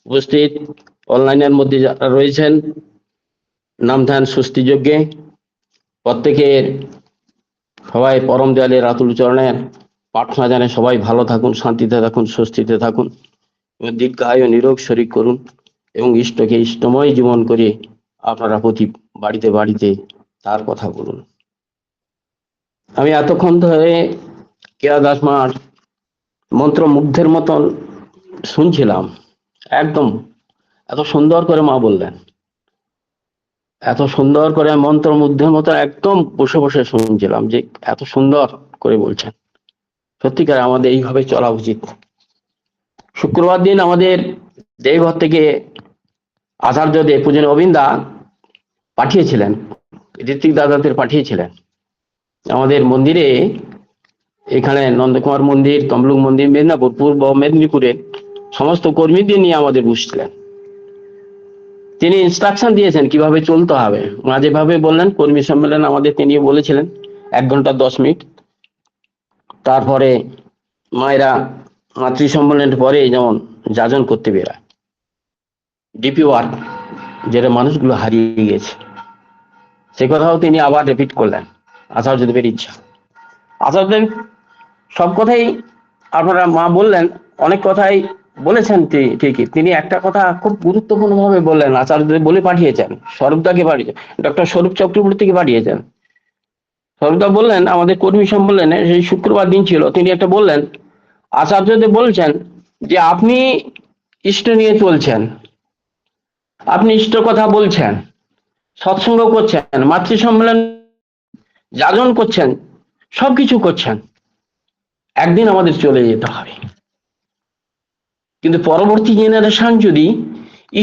উপস্থিত অনলাইনের মধ্যে যারা রয়েছেন, নাম ধ্যান সুস্থি যজ্ঞে প্রত্যেকের সবাই পরম দয়ালের আতুল চরণের প্রার্থনা জানে সবাই ভালো থাকুন, শান্তিতে থাকুন, স্বস্তিতে থাকুন এবং দীর্ঘায়ু নিরোগ শরীর করুন এবং ইষ্টকে ইষ্টময় জীবন করে আপনারা প্রতি বাড়িতে বাড়িতে তার কথা বলুন। আমি এতক্ষণ ধরে কেয়া দাস মার মন্ত্রমুগ্ধের মতন শুনছিলাম। একদম এত সুন্দর করে মা বললেন, এত সুন্দর করে মন্ত্রমুগ্ধের মতো একদম বসে বসে শুনছিলাম যে এত সুন্দর করে বলছেন। সত্যিকার আমাদের এইভাবে চলা উচিত। শুক্রবার দিন আমাদের দেবঘর থেকে আচার্য দেব পূজন অবিন্দা পাঠিয়েছিলেন, ঋত্বিক দাদাদের পাঠিয়েছিলেন আমাদের মন্দিরে, এখানে নন্দকুমার মন্দির, তমলুক মন্দির, মেদিনীপুর, পূর্ব মেদিনীপুরের সমস্ত কর্মীদের নিয়ে আমাদের বসছিলেন। তিনি ইনস্ট্রাকশন দিয়েছেন কিভাবে চলতে হবে। যেভাবে বললেন কর্মী সম্মেলন আমাদের তিনি বলেছিলেন 1 ঘন্টা 10 মিনিট। তারপরে মায়েরা মাতৃ সম্মেলনের পরে যেমন যাজন করতে বেরায়, ডিপি ওয়ার্ক, যেটা মানুষগুলো হারিয়ে গেছে, সে কথাও তিনি আবার রিপিট করলেন। আচার্যদেবের ইচ্ছা, আচার্যদেব সব কথাই আপনারা মা বললেন, অনেক কথাই বলেছেন ঠিকই। তিনি একটা কথা খুব গুরুত্বপূর্ণ ভাবে বললেন, আচার্যদেব বলে পাঠিয়েছেন, স্বরূপদাকে পাঠিয়েছেন, ডক্টর স্বরূপ চক্রবর্তীকে পাঠিয়েছেন। স্বরূপদা বললেন আমাদের কর্মী সম্মেলনে, সেই শুক্রবার দিন ছিল, তিনি একটা বললেন, আচার্যদেব বলছেন যে আপনি ইষ্ট নিয়ে চলছেন, আপনি ইষ্ট কথা বলছেন, সৎসঙ্গ করছেন, মাতৃ সম্মেলন যাজন করছেন, সবকিছু করছেন, একদিন আমাদের চলে যেতে হবে। কিন্তু পরবর্তী জেনারেশন যদি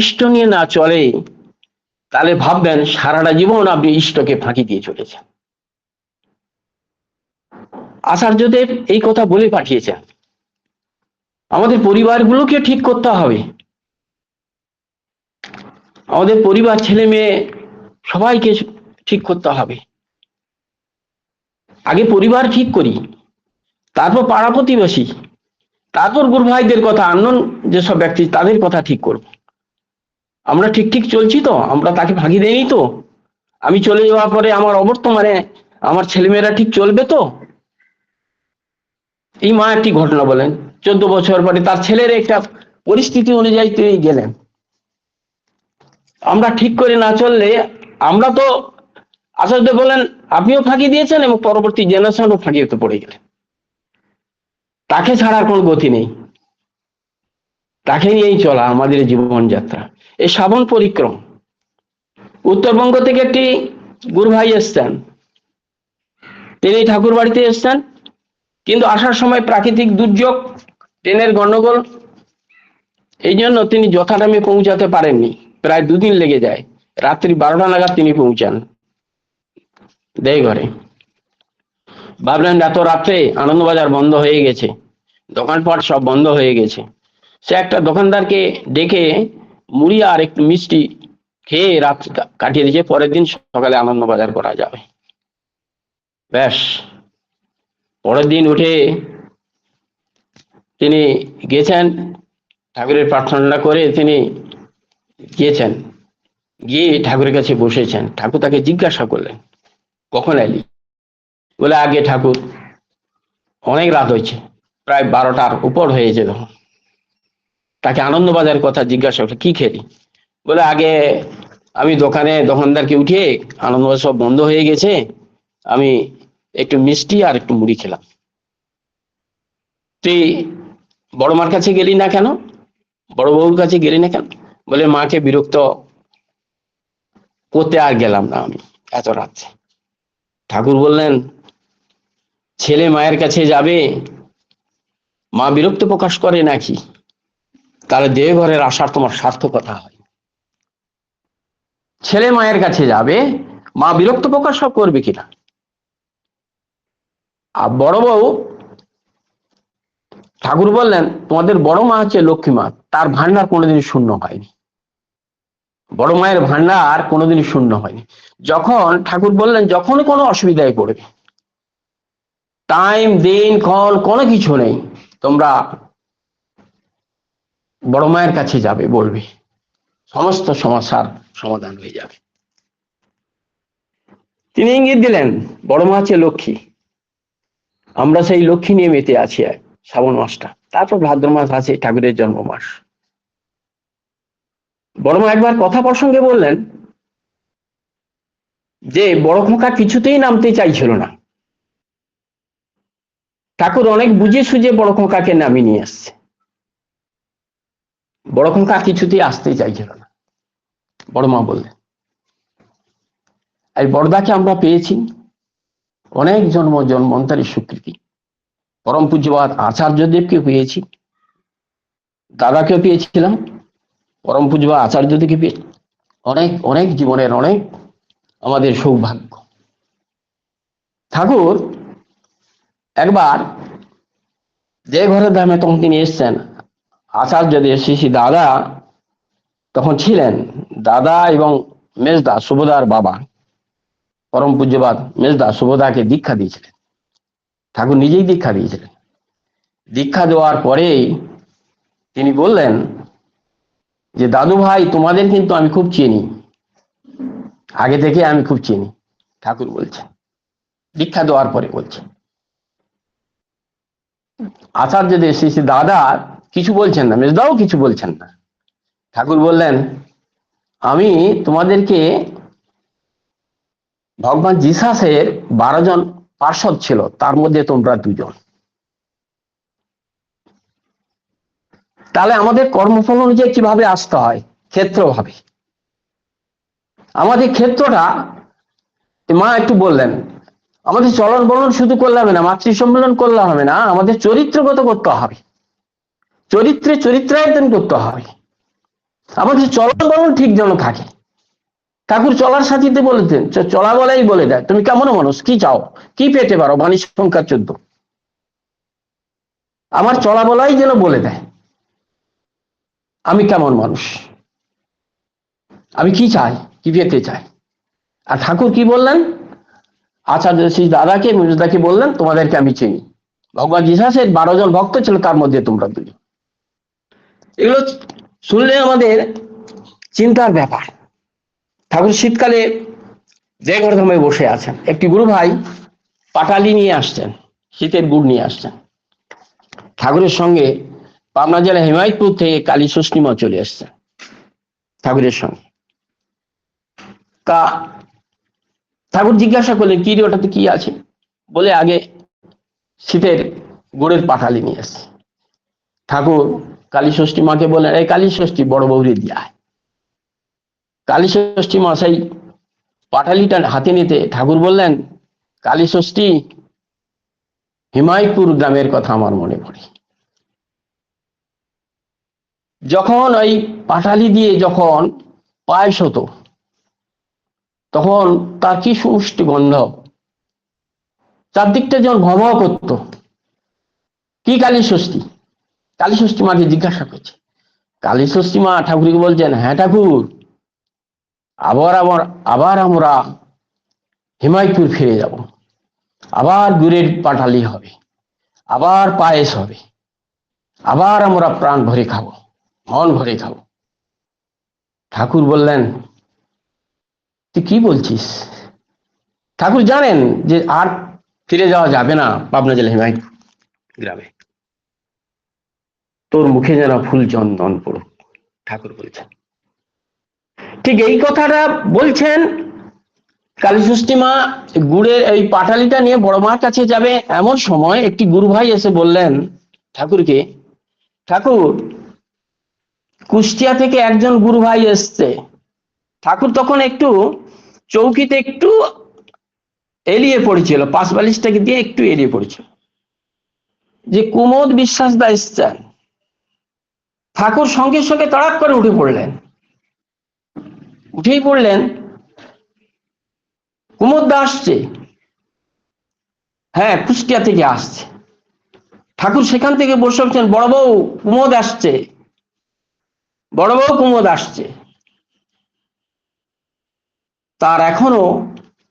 ইষ্ট নিয়ে না চলে, তাহলে ভাববেন সারাটা জীবন আপনি ইষ্টকে ফাঁকি দিয়ে চলেছেন। আচার্যদেব এই কথা বলে পাঠিয়েছেন। আমাদের পরিবারগুলোকে ঠিক করতে হবে, আমাদের পরিবার, ছেলে মেয়ে সবাইকে ঠিক করতে হবে। আগে পরিবার ঠিক করি, তারপর পাড়া প্রতিবেশী, তারপর গুরু ভাইদের কথা, আননোন যেসব ব্যক্তি তাদের কথা ঠিক করব। আমরা ঠিক ঠিক চলছি তো? আমরা তাকে ফাঁকি দেইনি তো? আমি চলে যাওয়ার পরে আমার অবর্তমানে আমার ছেলেমেয়েরা ঠিক চলবে তো? এই মা একটি ঘটনা বলেন, 14 বছর পরে তার ছেলের একটা পরিস্থিতি অনুযায়ী তিনি গেলেন। আমরা ঠিক করে না চললে আমরা তো, আচার্য বলেন আপনিও ফাঁকি দিয়েছেন এবং পরবর্তী জেনারেশনও ফাঁকিতে পড়ে গেলেন। তাকে ছাড়ার কোনো গতি নেই, তাকে নিয়েই চলা আমাদের জীবনযাত্রা। এই শ্রাবণ পরিক্রম, উত্তরবঙ্গ থেকে একটি গুরু ভাই এসছেন, তিনি ঠাকুর বাড়িতে এসছেন, কিন্তু আসার সময় প্রাকৃতিক দুর্যোগ, ট্রেনের গন্ডগোল, এই জন্য তিনি যথাটাইমে পৌঁছাতে পারেননি, প্রায় 2 দিন লেগে যায়। রাত্রি 12টা নাগাদ তিনি পৌঁছান দেওঘরে। ভাবলেন এত রাত্রে আনন্দবাজার বন্ধ হয়ে গেছে, দোকানপাট সব বন্ধ হয়ে গেছে। সে একটা দোকানদারকে ডেকে মুড়ি আর একটু মিষ্টি খেয়ে রাত কাটিয়ে দিয়েছে, পরের দিন সকালে আনন্দবাজার করা যাবে। ব্যাস, পরের দিন উঠে তিনি গেছেন, ঠাকুরের প্রার্থনা করে তিনি গিয়েছেন, গিয়ে ঠাকুরের কাছে বসেছেন। ঠাকুর তাকে জিজ্ঞাসা করলেন কখন এলি? বলে আগে ঠাকুর অনেক রাত হয়েছে, প্রায় 12টার উপর হয়েছে তখন। তাকে আনন্দবাজার কথা জিজ্ঞাসা করলো, কি খেলি? বলে আগে আমি দোকানদারকে উঠিয়ে, আনন্দবাজার সব বন্ধ হয়ে গেছে, আমি একটু মিষ্টি আর একটু মুড়ি খেলাম। তুই বড় মার কাছে গেলি না কেন? বড় বউর কাছে গেলি না কেন? বলে মাকে বিরক্ত করতে আর গেলাম না আমি এত রাত্রে। ঠাকুর বললেন ছেলে মায়ের কাছে যাবে, মা বিরক্ত প্রকাশ করে নাকি? তাহলে দেওঘরের আসার তোমার সার্থকতা হয়। ছেলে মায়ের কাছে যাবে, মা বিরক্ত প্রকাশ করবে কিনা? আর বড় বউ, ঠাকুর বললেন তোমাদের বড় মা হচ্ছে লক্ষ্মী মা, তার ভান্ডার কোনোদিন শূন্য হয়নি। বড় মায়ের ভান্ডার কোনোদিনই শূন্য হয়নি। যখন ঠাকুর বললেন যখনই কোনো অসুবিধায় পড়বে, টাইম দিন ক্ষণ কোনো কিছু নেই, তোমরা বড় মায়ের কাছে যাবে, বলবে, সমস্ত সমস্যার সমাধান হয়ে যাবে। তিনি ইঙ্গিত দিলেন, বড় মা হচ্ছে লক্ষ্মী, আমরা সেই লক্ষ্মী নিয়ে মেতে আছি শ্রাবণ মাসটা, তারপর ভাদ্র মাস আছে ঠাকুরের জন্ম মাস। বড় মা একবার কথা প্রসঙ্গে বললেন যে বড় খোকা কিছুতেই নামতে চাইছিল না। ঠাকুর অনেক বুঝে সুঝে বড় খোকাকে নামিয়ে নিয়ে আসছে। বড় খোকা কিছুতেই আসতে চাইছিল না। বড় মা বললেন, এই বড়দাকে আমরা পেয়েছি অনেক জন্ম জন্মান্তরের স্বীকৃতি, পরম পূজ্যপাদ আচার্যদেবকে পেয়েছি, দাদাকেও পেয়েছিলাম, পরম পূজ্যপাদ আচার্যদেবকে পেয়েছি, অনেক অনেক জীবনের অনেক আমাদের সৌভাগ্য। ঠাকুর একবার যে ঘরের ধামে তখন তিনি এসছেন, আচার্যদের শ্রী শ্রী দাদা তখন ছিলেন, দাদা এবং মেজদা সুবোধার বাবা পরম পূজ্যপাদ মেজদা সুবোধাকে দীক্ষা দিয়েছিলেন। ঠাকুর নিজেই দীক্ষা দিয়েছিলেন। দীক্ষা দেওয়ার পরেই তিনি বললেন যে দাদু ভাই, তোমাদের কিন্তু আমি খুব চিনি, আগে থেকে আমি খুব চিনি। ঠাকুর বলছেন, দীক্ষা দেওয়ার পরে বলছেন। আচার্যদের শ্রী শ্রী দাদা কিছু বলছেন না, মেজদাও কিছু বলছেন না। ঠাকুর বললেন, আমি তোমাদেরকে, ভগবান জিসাসের 12 জন পার্ষদ ছিল, তার মধ্যে তোমরা 2 জন। তাহলে আমাদের কর্মফল অনুযায়ী কিভাবে আসতে হয়? ক্ষেত্র ভাবে। আমাদের ক্ষেত্রটা মা একটু বললেন, আমাদের চলন বলন শুধু করলে হবে না, মাতৃ সম্মেলন করলে হবে না, আমাদের চরিত্রগত করতে হবে, চরিত্রে চরিত্রায়তন করতে হবে, আমাদের চলন বলন ঠিক যেন থাকে। ঠাকুর চলার সাথীতে বলেছেন, চলা বলাই বলে দেয় তুমি কেমন মানুষ, কি চাও, কি পেতে পারো, বাণী সংখ্যা 14। আমার চলা বলাই যেন বলে দেয় আমি কেমন মানুষ, আমি কি চাই, কি পেতে চাই। আর ঠাকুর কি বললেন, আচার্য শ্রী দাদাকে মেজদাকে বললেন, তোমাদেরকে আমি চিনি, ভগবান জিসাসের 12 জন ভক্ত ছিল, তার মধ্যে তোমরা 2 জন। এগুলো শুনলে আমাদের চিন্তার ব্যাপার। ঠাকুর শীতকালে যে ঘরধামে বসে আছেন, একটি গুরু ভাই পাটালি নিয়ে আসছেন, শীতের গুড় নিয়ে আসছেন। ঠাকুরের সঙ্গে পাবনা জেলা হিমায়তপুর থেকে কালী ষষ্ঠী মা চলে আসছেন ঠাকুরের সঙ্গে। তা ঠাকুর জিজ্ঞাসা করলেন, কি রে, ওটাতে কি আছে? বলে, আগে শীতের গুড়ের পাটালি নিয়ে আসছে। ঠাকুর কালী ষষ্ঠী মাকে বললেন, এই কালী ষষ্ঠী বড় বৌরি দিয়া। কালী ষষ্ঠী মা সেই পাটালিটা হাতে নিতে ঠাকুর বললেন, কালী ষষ্ঠী হিমায়তপুর গ্রামের কথা আমার মনে পড়ে। যখন ওই পাটালি দিয়ে যখন পায়েস হতো, তখন তার কি সুমিষ্টি গন্ধ, চারদিকটা যখন ভব করতো। কি কালী ষষ্ঠী? কালী ষষ্ঠী মাকে জিজ্ঞাসা করছে। কালী ষষ্ঠী মা ঠাকুরকে বলছেন, হ্যাঁ ঠাকুর, আবার আবার আবার আমরা হিমায়তপুর ফিরে যাব, আবার গুড়ের পাটালি হবে, আবার পায়েস হবে, আবার আমরা প্রাণ ভরে খাবো, মন ভরে খাবো। ঠাকুর বললেন, তুই কি বলছিস? ঠাকুর জানেন যে আর ফিরে যাওয়া যাবে না পাবনা জেলা হিমায়তপুর গ্রামে, তোর মুখে যেন ফুল চন্দন পড়ুক, ঠাকুর বলছেন। ঠিক এই কথাটা বলছেন। কালী ষষ্ঠী মা গুড়ের এই পাটালিটা নিয়ে বড় মার কাছে যাবে, এমন সময় একটি গুরু ভাই এসে বললেন ঠাকুরকে, ঠাকুর, কুষ্টিয়া থেকে একজন গুরু ভাই এসছে। ঠাকুর তখন একটু চৌকিতে একটু এলিয়ে পড়েছিল, 5 বালিশটাকে দিয়ে একটু এলিয়ে পড়েছিল, যে কুমোদ বিশ্বাস দা এসছেন। ঠাকুর সঙ্গে সঙ্গে তাড়াক করে উঠে পড়লেন, উঠেই পড়লেন, কুমোদ দা আসছে? হ্যাঁ, কুষ্টিয়া থেকে আসছে। ঠাকুর সেখান থেকে বসে বলছেন, বড় বউ কুমোদ আসছে, বড় বউ কুমোদ আসছে। তার এখনো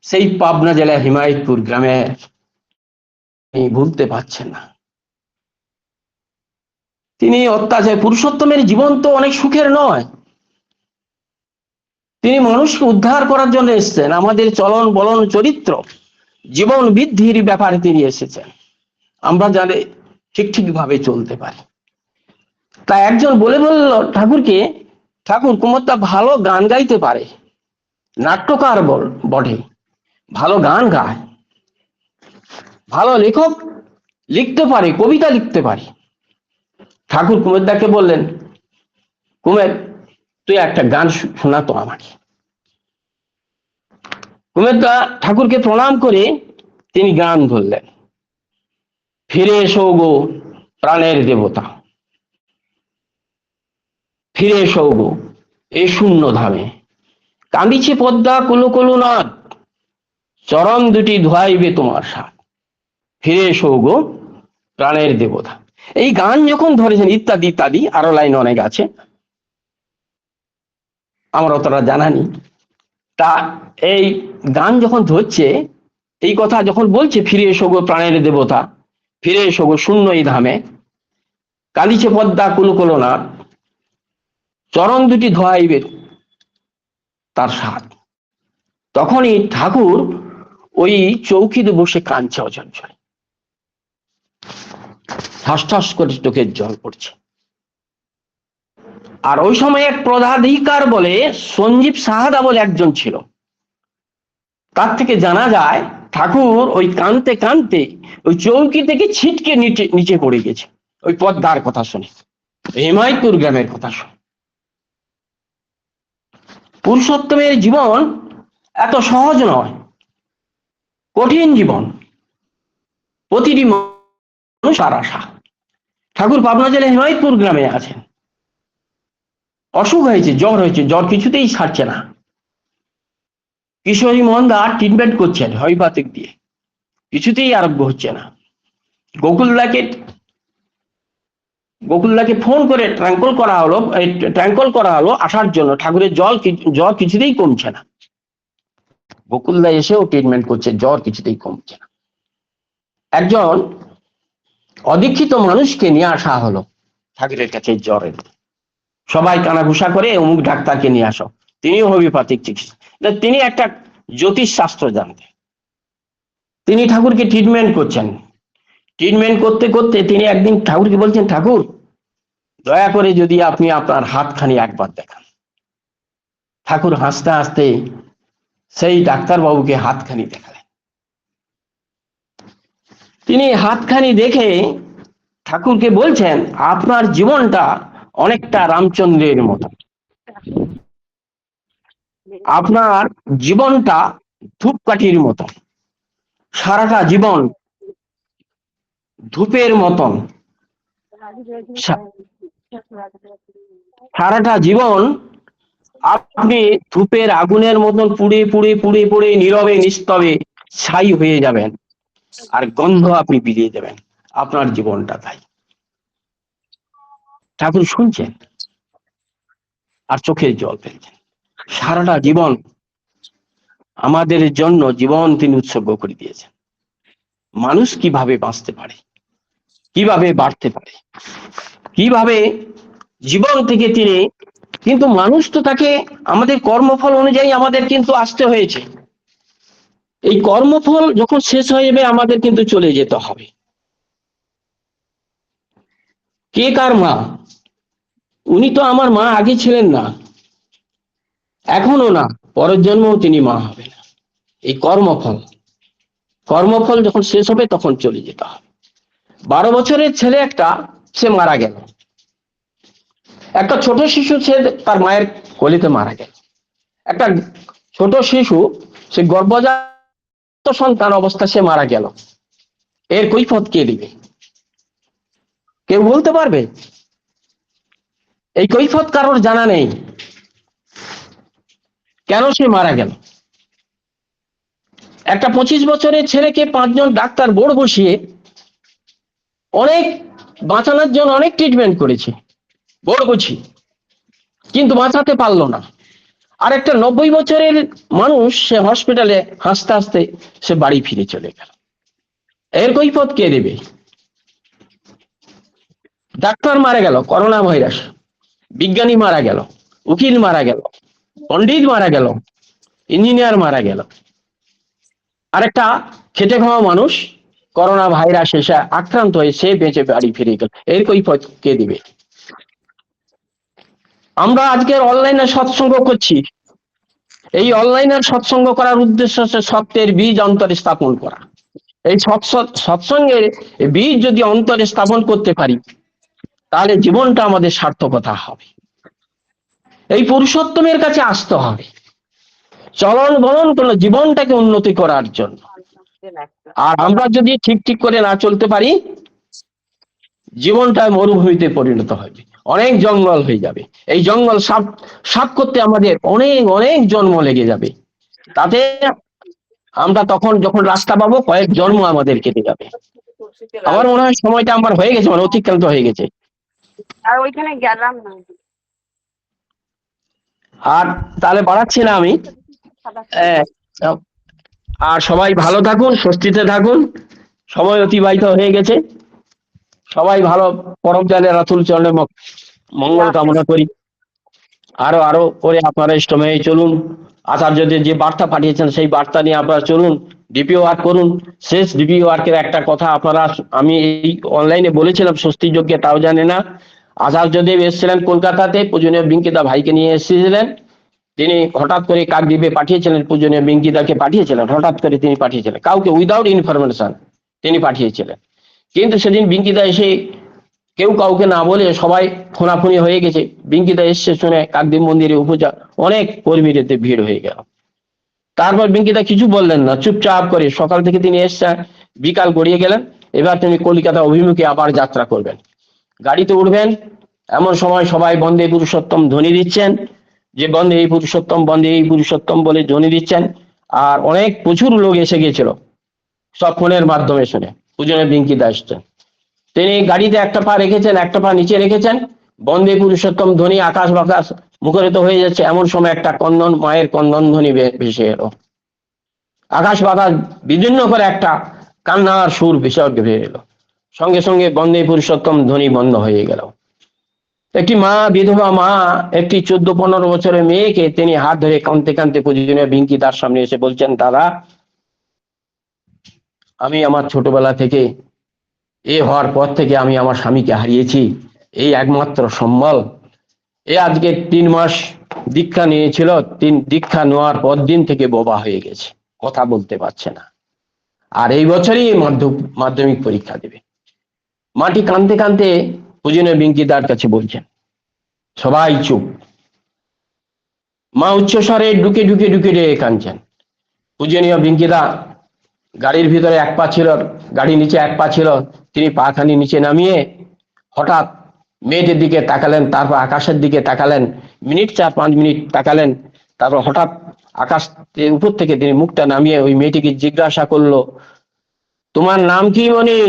সেই পাবনা জেলার হিমায়তপুর গ্রামের ভুলতে পারছেন না। তিনি অত্যাচার, পুরুষোত্তমের জীবন তো অনেক সুখের নয়। তিনি মানুষকে উদ্ধার করার জন্য এসেছেন, আমাদের চলন বলন চরিত্র জীবন বৃদ্ধির ব্যাপারে তিনি এসেছেন, আমরা জানে ঠিক ভাবে চলতে পারি। তা একজন বলে বলল ঠাকুরকে, ঠাকুর কুমোরদা ভালো গান গাইতে পারে, নাট্যকার বটে, ভালো গান গায়, ভালো লেখক, লিখতে পারে, কবিতা লিখতে পারে। ঠাকুর কুমোরদাকে বললেন, কুমের তুই একটা গান শোনাতো আমাকে। কুমেরদা ঠাকুরকে প্রণাম করে তিনি গান ধরলেন, ফিরে এসো গো প্রাণের দেবতা, ফিরে এসো গো এই শূন্য ধামে, কাঁদিছে পদ্মা কুলু কুলু নদ, চরণ দুটি ধোয়াইবে তোমার সাথ, ফিরে এসো গো প্রাণের দেবতা। এই গান যখন ধরেছেন ইত্যাদি ইত্যাদি, আরো লাইন অনেক আছে, আমার অতটা জানা নেই। তা এই গান যখন ধরছে, এই কথা যখন বলছে, ফিরে এসো গো প্রাণের দেবতা, ফিরে এসো গো শূন্য এই ধামে, কাঁদিছে পদ্মা কুলু কুলু নদ, চরণ দুটি ধোয়াইবে তার সাথ, তখনই ঠাকুর ওই চৌকিতে বসে কাঁদছে অচঞ্চল, ঠাস ঠাস করে চোখের জল পড়ছে। আর ওই সময় এক পদাধিকার বলে সঞ্জীব সাহাদা বলে একজন ছিল, তার থেকে জানা যায় ঠাকুর ওই কাঁদতে কাঁদতে ওই চৌকি থেকে ছিটকে নিচে পড়ে গেছে, ওই পদ্মার কথা শুনে, হেমায়তুর গ্রামের কথা শুনে। পুরুষোত্তমের জীবন এত সহজ নয়, কঠিন জীবন, প্রতিটি মানুষ আর আশা। ঠাকুর পাবনা জেলার হেমায়তপুর গ্রামে আছেন, অসুখ হয়েছে, জ্বর কিছুতেই ছাড়ছে না। কিশোরী মোহনদা ট্রিটমেন্ট করছেন হোমিওপ্যাথিক দিয়ে, কিছুতেই আরোগ্য হচ্ছে না। গোকুলদাকে ফোন করে ট্রাঙ্কল করা হলো আসার জন্য, ঠাকুরের জ্বর কিছুতেই কমছে না। গোকুলদা এসেও ট্রিটমেন্ট করছে, জ্বর কিছুতেই কমছে না। একজন অদীক্ষিত মানুষকে নিয়ে আসা হলো ঠাকুরের কাছে জ্বরের, সবাই কানাঘুষা করে অমুক ডাক্তারকে নিয়ে আসো, তিনিও হোমিওপ্যাথিক চিকিৎসা, তিনি একটা জ্যোতিষ শাস্ত্র জানতেন। তিনি ঠাকুরকে ট্রিটমেন্ট করছেন, ট্রিটমেন্ট করতে করতে তিনি একদিন ঠাকুরকে বলছেন, ঠাকুর দয়া করে যদি আপনি আপনার হাতখানি একবার দেখান। ঠাকুর হাসতে হাসতে সেই ডাক্তারবাবুকে হাতখানি দেখালেন। তিনি হাতখানি দেখে ঠাকুরকে বলছেন, আপনার জীবনটা অনেকটা রামচন্দ্রের মতো, আপনার জীবনটা ধূপকাঠির মতো, সারাটা জীবন ধূপের মতন, সারাটা জীবন আপনি ধূপের আগুনের মতন পুড়ে পুড়ে পুড়ে পুড়ে নীরবে নিস্তবে ছাই হয়ে যাবেন, আর গন্ধ আপনি বিলিয়ে দেবেন, আপনার জীবনটা তাই। ঠাকুর শুনছেন আর চোখের জল ফেলছেন। সারাটা জীবন আমাদের জন্য জীবন তিনি উৎসর্গ করে দিয়েছেন। মানুষ কিভাবে বাঁচতে পারে, কিভাবে বাড়তে পারে, কিভাবে জীবন থেকে তিনি, কিন্তু মানুষ তো তাকে আমাদের কর্মফল অনুযায়ী আমাদের কিন্তু আসতে হয়েছে। এই কর্মফল যখন শেষ হয়ে যাবে আমাদের কিন্তু চলে যেতে হবে। কে কার মা? উনি তো আমার মা আগে ছিলেন না, এখনো না, পরের জন্মও তিনি মা হবে না। এই কর্মফল যখন শেষ হবে তখন চলে যেতে হবে। 12 বছরের ছেলে একটা, সে মারা গেল, একটা ছোট শিশু সে তার মায়ের কোলেতে মারা গেল, একটা ছোট শিশু সে গর্ভজাত সন্তান অবস্থা সে মারা গেল, এর কৈফিয়ত কে দিবে? কেউ বলতে পারবে? এই কৈফিয়ত কারোর জানা নেই, কেন সে মারা গেল। একটা 25 বছরের ছেলেকে 5 জন ডাক্তার বোর্ড বসিয়ে অনেক বাঁচানোর জন্য অনেক ট্রিটমেন্ট করেছে বোর্ড বসিয়ে, কিন্তু বাঁচাতে পারলো না। আর একটা 90 বছরের মানুষ সে হসপিটালে হাসতে হাসতে সে বাড়ি ফিরে চলে গেল, এর কৈফিয়ত কে দেবে? ডাক্তার মারা গেল করোনা ভাইরাস, বিজ্ঞানী মারা গেল, উকিল মারা গেল, পণ্ডিত মারা গেল, ইঞ্জিনিয়ার মারা গেল, আরেকটা খেটে খাওয়া মানুষ করোনা ভাইরাস এসে আক্রান্ত হয়ে সে বেঁচে বাড়ি ফিরে গেল। এর কৈফিয়ত কে দিবে? আমরা আজকের অনলাইনে সৎসঙ্গ করছি, এই অনলাইনের সৎসঙ্গ করার উদ্দেশ্য হচ্ছে সত্যের বীজ অন্তরে স্থাপন করা। এই সৎসঙ্গের বীজ যদি অন্তরে স্থাপন করতে পারি, তাহলে জীবনটা আমাদের সার্থকতা হবে। এই পুরুষোত্তমের কাছে আসতে হবে চলন বলন করে জীবনটাকে উন্নতি করার জন্য। আর আমরা যদি ঠিক ঠিক করে না চলতে পারি, জীবনটা মরুভূমিতে পরিণত হবে, অনেক জঙ্গল হয়ে যাবে। এই জঙ্গল সাফ করতে আমাদের অনেক অনেক জন্ম লেগে যাবে। তাতে আমরা তখন যখন রাস্তা পাবো, কয়েক জন্ম আমাদের কেটে যাবে। আমার মনে হয় সময়টা আমার হয়ে গেছে, মানে অতিক্রান্ত হয়ে গেছে। আর ওইখানে গেলাম না। আর তাহলে বাড়াচ্ছি না আমি। আর সবাই ভালো থাকুন, স্বস্তিতে থাকুন। সময় অতিবাহিত হয়ে গেছে। সবাই ভালো, পরম দয়ালের রাতুল চরণে মঙ্গল কামনা করি। আরো আরো করে আপনারা ইষ্টময়ে চলুন। আচার্যদের যে বার্তা পাঠিয়েছেন সেই বার্তা নিয়ে আপনারা চলুন, ডিপি ওয়ার্ক করুন। শেষ ডিপি ওয়ার্কের একটা কথা আপনারা, আমি এই অনলাইনে বলেছিলাম স্বস্তি যজ্ঞে, তাও জানে না। আচার্যদেব এসেছিলেন কলকাতাতে, পূজনীয় বিঙ্কিদা ভাইকে নিয়ে এসেছিলেন। তিনি হঠাৎ করে কাকদ্বীপে পাঠিয়েছিলেন, পূজনীয় বিঙ্কিদাকে পাঠিয়েছিলেন, হঠাৎ করে তিনি পাঠিয়েছিলেন, কাউকে উইদাউট ইনফরমেশন তিনি পাঠিয়েছিলেন। কিন্তু সেদিন বিঙ্কিদা এসে কেউ কাউকে না বলে সবাই ফোনাফুনি হয়ে গেছে। বিঙ্কিদা এসছে শুনে কাকদ্বীপ মন্দিরে উপজা অনেক কর্মীর এতে ভিড় হয়ে গেল। তারপর বিঙ্কিদা কিছু বললেন না, চুপচাপ করে সকাল থেকে তিনি এসছেন, বিকাল গড়িয়ে গেলেন। এবার তিনি কলকাতা অভিমুখে আবার যাত্রা করবেন, গাড়িতে উঠবেন। এমন সময় সবাই বন্দে পুরুষোত্তম ধ্বনি দিচ্ছেন, যে বন্দে এই পুরুষোত্তম, বন্দে এই পুরুষোত্তম বলে ধ্বনি দিচ্ছেন। আর অনেক প্রচুর লোক এসে গেছিল, সব ফোনের মাধ্যমে শুনে পূজনীয় বিঙ্কিদা এসছেন। তিনি গাড়িতে একটা পা রেখেছেন, একটা পা নিচে রেখেছেন, বন্দে পুরুষোত্তম ধ্বনি আকাশ বাতাস মুখরিত হয়ে যাচ্ছে। এমন সময় একটা কন্দন, মায়ের কন্দন ধ্বনি ভেসে এলো, আকাশ বাতাস বিভিন্ন করে একটা কান্নার সুর ভেসে এলো। সঙ্গে সঙ্গে বন্দে পুরুষোত্তম ধ্বনি বন্ধ হয়ে গেল। একটি মা, বিধবা মা, একটি 14-15 বছরের মেয়েকে তিনি হাত ধরে কাঁদতে কাঁদতে পূজনীয় বিঙ্কিদার সামনে এসে বলছেন, দাদা, আমি আমার ছোটবেলা থেকে, এ হওয়ার পর থেকে আমি আমার স্বামীকে হারিয়েছি, এই একমাত্র সম্বল। এ আজকে 3 মাস দীক্ষা নিয়েছিল, দীক্ষা নেওয়ার পর দিন থেকে বোবা হয়ে গেছে, কথা বলতে পারছে না। আর এই বছরই মাধ্যমিক পরীক্ষা দেবে। মাটি কাঁদতে কাঁদতে পূজনীয় বিঙ্কিদার কাছে বলছেন। সবাই চুপ। মা উচ্চস্বরে ঢুকে ঢুকে ঢুকে ঢুকে কাঁদছেন। পূজনীয় বিঙ্কিদা গাড়ির ভিতরে এক পা ছিল, গাড়ির নিচে এক পা ছিল, তিনি পাখানি নিচে নামিয়ে হঠাৎ মেয়েটির দিকে তাকালেন, তারপর আকাশের দিকে তাকালেন, মিনিট 4-5 মিনিট তাকালেন। তারপর হঠাৎ আকাশ উপর থেকে তিনি মুখটা নামিয়ে ওই মেয়েটিকে জিজ্ঞাসা করলো, তোমার নাম কি মনি?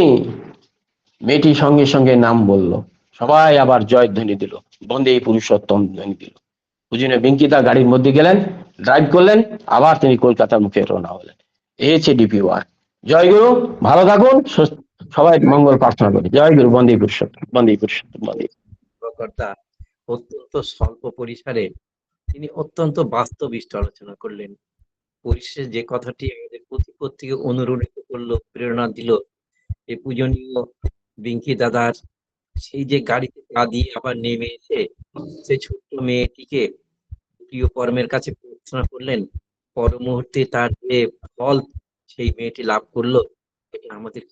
মেয়েটি সঙ্গে সঙ্গে নাম বলল। সবাই আবার জয়ধ্বনি দিল, বন্দে পুরুষোত্তম ধ্বনি দিল। পূজনীয় বিঙ্কিদা গাড়ির মধ্যে গেলেন, ড্রাইভ করলেন, আবার তিনি কলকাতার মুখে রওনা হলেন। এই হচ্ছে ডিপি ওয়ার্ক। জয় গুরু, ভালো থাকুন, সবাই মঙ্গল প্রার্থনা করি। জয় গুরু, বন্দে পুরুষোত্তম, বন্দে পুরুষোত্তম, বন্দে। অত্যন্ত স্বল্প পরিসরে তিনি অত্যন্ত বাস্তবিষ্ট আলোচনা করলেন। পরিশেষে যে কথাটি আমাদের প্রতিপত্তিকে অনুরণিত করলো, প্রেরণা দিল, এই পূজনীয় বিঙ্কি দাদার সেই যে গাড়িতে পা দিয়ে আবার নেমে এসে সেই ছোট্ট মেয়েটিকে প্রিয় পরমের কাছে প্রার্থনা করলেন, পর মুহূর্তে তার যে ফল সেই মেয়েটি লাভ করলো, এটা আমাদের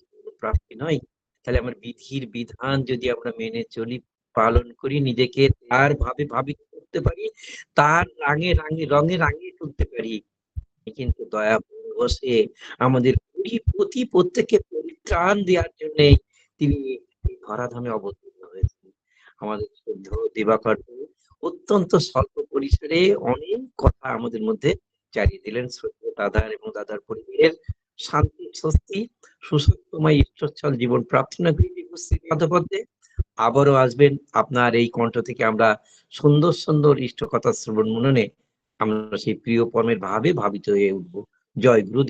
প্রাপ্তি নয়? তাহলে আমার বিধির বিধান যদি আমরা মেনে চলি, পালন করি, নিজেকে তার ভাবে ভাবিত করতে পারি, তার রঙে রাঙিয়ে তুলতে পারি, কিন্তু দয়া বসে আমাদের প্রত্যেককে পরিত্রাণ দেওয়ার জন্য তিনি ধরাধামে অবতীর্ণ হয়েছেন। আমাদের শ্রদ্ধেয় দিবাকর অত্যন্ত স্বল্প পরিসরে অনেক কথা আমাদের মধ্যে চালিয়ে দিলেন। শ্রদ্ধেয় দাদার এবং দাদার পরিবারের শান্তি, স্বস্তি, সুস্বাস্থ্যময় ঈশ্বরচ্ছল জীবন প্রার্থনা করি। মাধবপদ্মে আবারও আসবেন, আপনার এই কণ্ঠ থেকে আমরা সুন্দর সুন্দর ইষ্ট কথা শ্রবণ মননে আমরা সেই প্রিয় পরমের ভাবে ভাবিত হয়ে উঠবো। জয় গুরু।